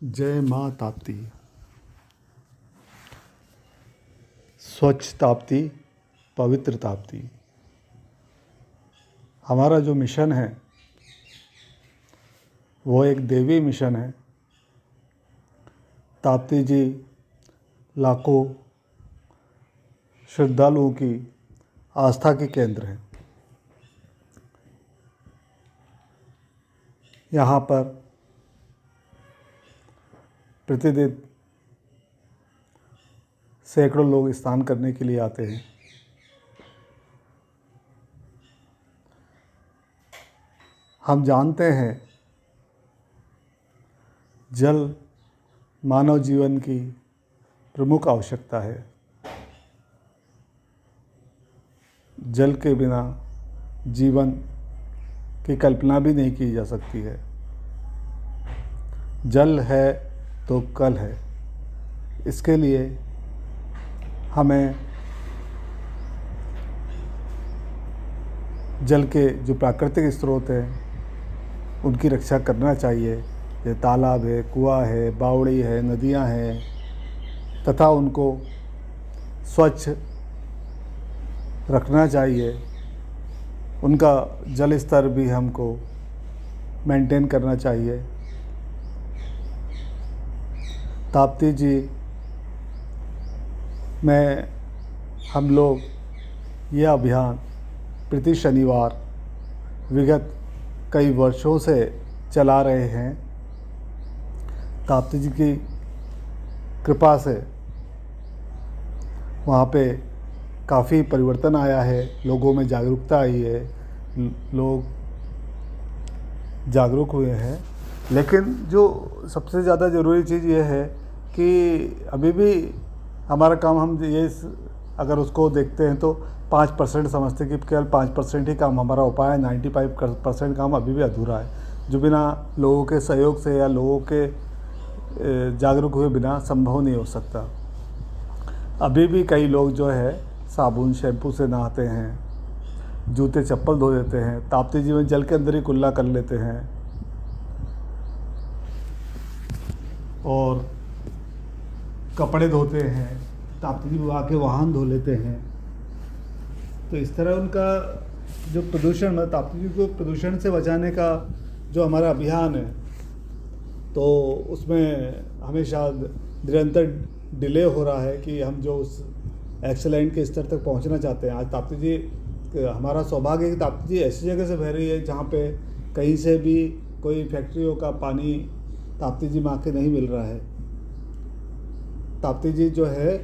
जय माँ ताप्ती। स्वच्छ ताप्ती, पवित्र ताप्ती। हमारा जो मिशन है वो एक देवी मिशन है। ताप्ती जी लाखों श्रद्धालुओं की आस्था के केंद्र है। यहाँ पर प्रतिदिन सैकड़ों लोग स्नान करने के लिए आते हैं। हम जानते हैं जल मानव जीवन की प्रमुख आवश्यकता है। जल के बिना जीवन की कल्पना भी नहीं की जा सकती है। जल है तो कल है। इसके लिए हमें जल के जो प्राकृतिक स्रोत हैं उनकी रक्षा करना चाहिए। ये तालाब है, कुआं है, बावड़ी है, नदियां हैं, तथा उनको स्वच्छ रखना चाहिए। उनका जल स्तर भी हमको मेंटेन करना चाहिए। ताप्ती जी में हम लोग यह अभियान प्रति शनिवार विगत कई वर्षों से चला रहे हैं। ताप्ती जी की कृपा से वहाँ पे काफ़ी परिवर्तन आया है, लोगों में जागरूकता आई है, लोग जागरूक हुए हैं। लेकिन जो सबसे ज़्यादा ज़रूरी चीज़ ये है कि अभी भी हमारा काम, हम ये अगर उसको देखते हैं तो 5% समझते हैं कि केवल 5% ही काम हमारा हो पाया है। 95% काम अभी भी अधूरा है, जो बिना लोगों के सहयोग से या लोगों के जागरूक हुए बिना संभव नहीं हो सकता। अभी भी कई लोग जो है साबुन शैम्पू से नहाते हैं, जूते चप्पल धो देते हैं, ताप्ती जी में जल के अंदर ही कुल्ला कर लेते हैं और कपड़े धोते हैं, ताप्ती जी आके वाहन धो लेते हैं। तो इस तरह उनका जो प्रदूषण, मतलब ताप्ती जी को प्रदूषण से बचाने का जो हमारा अभियान है, तो उसमें हमेशा निरंतर डिले हो रहा है कि हम जो उस एक्सेलेंट के स्तर तक पहुंचना चाहते हैं। आज ताप्ती जी, हमारा सौभाग्य है कि ताप्ती जी ऐसी जगह से बह रही है जहाँ पे कहीं से भी कोई फैक्ट्रियों का पानी ताप्ती जी में आके नहीं मिल रहा है। ताप्ती जी जो है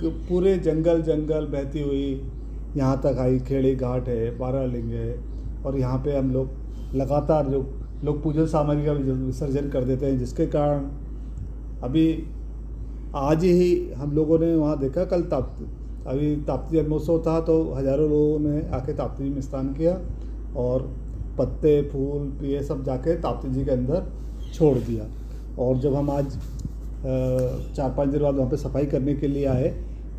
पूरे जंगल बहती हुई यहाँ तक आई। खेड़ी घाट है, बारालिंग है, और यहाँ पे हम लोग लगातार जो लोग पूजन सामग्री का विसर्जन कर देते हैं, जिसके कारण अभी आज ही हम लोगों ने वहाँ देखा, कल अभी ताप्ती जन्मोत्सव था तो हज़ारों लोगों ने आके ताप्ती जी में स्नान किया और पत्ते फूल ये सब जाके ताप्ती जी के अंदर छोड़ दिया। और जब हम आज 4-5 दिन बाद वहाँ पे सफाई करने के लिए आए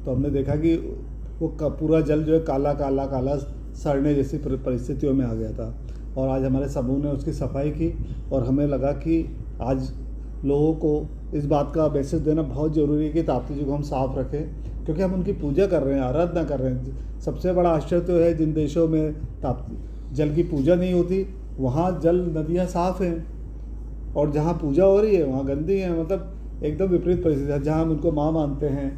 तो हमने देखा कि वो पूरा जल जो है काला सड़ने जैसी परिस्थितियों में आ गया था। और आज हमारे समूह ने उसकी सफाई की और हमें लगा कि आज लोगों को इस बात का मैसेज देना बहुत ज़रूरी है कि ताप्ती जी को हम साफ़ रखें, क्योंकि हम उनकी पूजा कर रहे हैं, आराधना कर रहे हैं। सबसे बड़ा आश्चर्य तो है जिन देशों में जल की पूजा नहीं होती वहाँ जल नदियाँ साफ़ हैं, और जहाँ पूजा हो रही है वहाँ गंदी है। मतलब एकदम विपरीत परिस्थिति है। जहाँ हम उनको माँ मानते हैं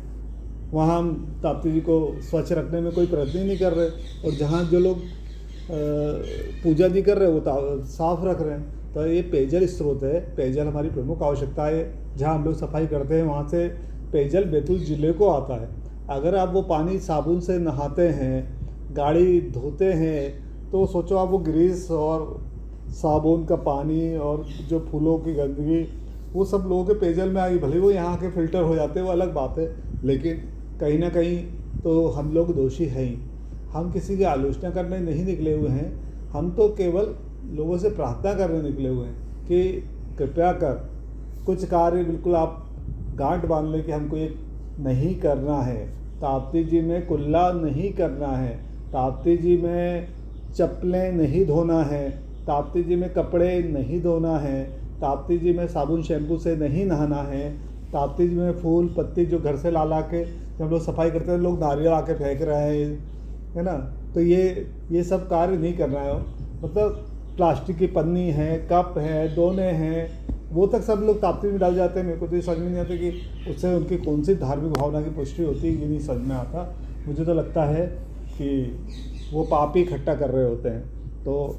वहाँ हम ताप्ती जी को स्वच्छ रखने में कोई प्रयत्न ही नहीं कर रहे, और जहाँ जो लोग पूजा नहीं कर रहे वो साफ़ रख रहे हैं। तो ये पेयजल स्रोत है, पेयजल हमारी प्रमुख आवश्यकता है। जहाँ हम लोग सफाई करते हैं वहाँ से पेयजल बैतूल ज़िले को आता है। अगर आप वो पानी साबुन से नहाते हैं, गाड़ी धोते हैं, तो सोचो आप वो ग्रीस और साबुन का पानी और जो फूलों की गंदगी वो सब लोगों के पेयजल में आ गई। भले वो यहाँ के फ़िल्टर हो जाते हैं, वो अलग बात है, लेकिन कहीं ना कहीं तो हम लोग दोषी हैं ही। हम किसी की आलोचना करने नहीं निकले हुए हैं, हम तो केवल लोगों से प्रार्थना करने निकले हुए हैं कि कृपया कर कुछ कार्य बिल्कुल आप गांठ बांध लें कि हमको ये नहीं करना है। ताप्ती जी में कुल्ला नहीं करना है, ताप्ती जी में चप्पलें नहीं धोना है, ताप्ती जी में कपड़े नहीं धोना है, ताप्ती जी में साबुन शैम्पू से नहीं नहाना है। ताप्ती जी में फूल पत्ती जो घर से ला के जब हम लोग सफाई करते हैं, लोग नारियल आके फेंक रहे हैं, है ना। तो ये सब कार्य नहीं करना है। मतलब प्लास्टिक की पन्नी है, कप है, दोने हैं, वो तक सब लोग ताप्ती में डाल जाते हैं। मेरे को तो ये समझ में नहीं आता कि उससे उनकी कौन सी धार्मिक भावना की पुष्टि होती है, ये नहीं समझ में आता। मुझे तो लगता है कि वो पाप ही इकट्ठा कर रहे होते हैं। तो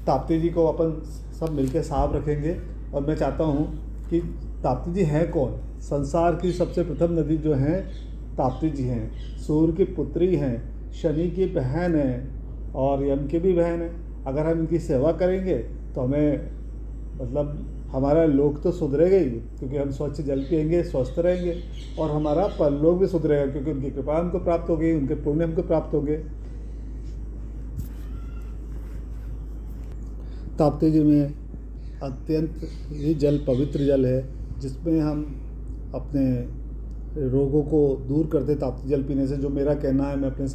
ताप्ती जी को अपन सब मिलके साफ रखेंगे। और मैं चाहता हूँ कि ताप्ती जी हैं कौन? संसार की सबसे प्रथम नदी जो हैं ताप्ती जी हैं। सूर्य की पुत्री हैं, शनि की बहन है और यम की भी बहन है। अगर हम इनकी सेवा करेंगे तो हमें मतलब हमारा लोक तो सुधरेगा ही, क्योंकि हम स्वच्छ जल पिएंगे, स्वस्थ रहेंगे, और हमारा परलोक भी सुधरेगा, क्योंकि उनकी कृपा हमको प्राप्त हो गई, उनके पुण्य हमको प्राप्त हो गए। ताप्ती जी में अत्यंत ही जल पवित्र जल है, जिसमें हम अपने रोगों को दूर करते ताप्ती जल पीने से। जो मेरा कहना है, मैं अपने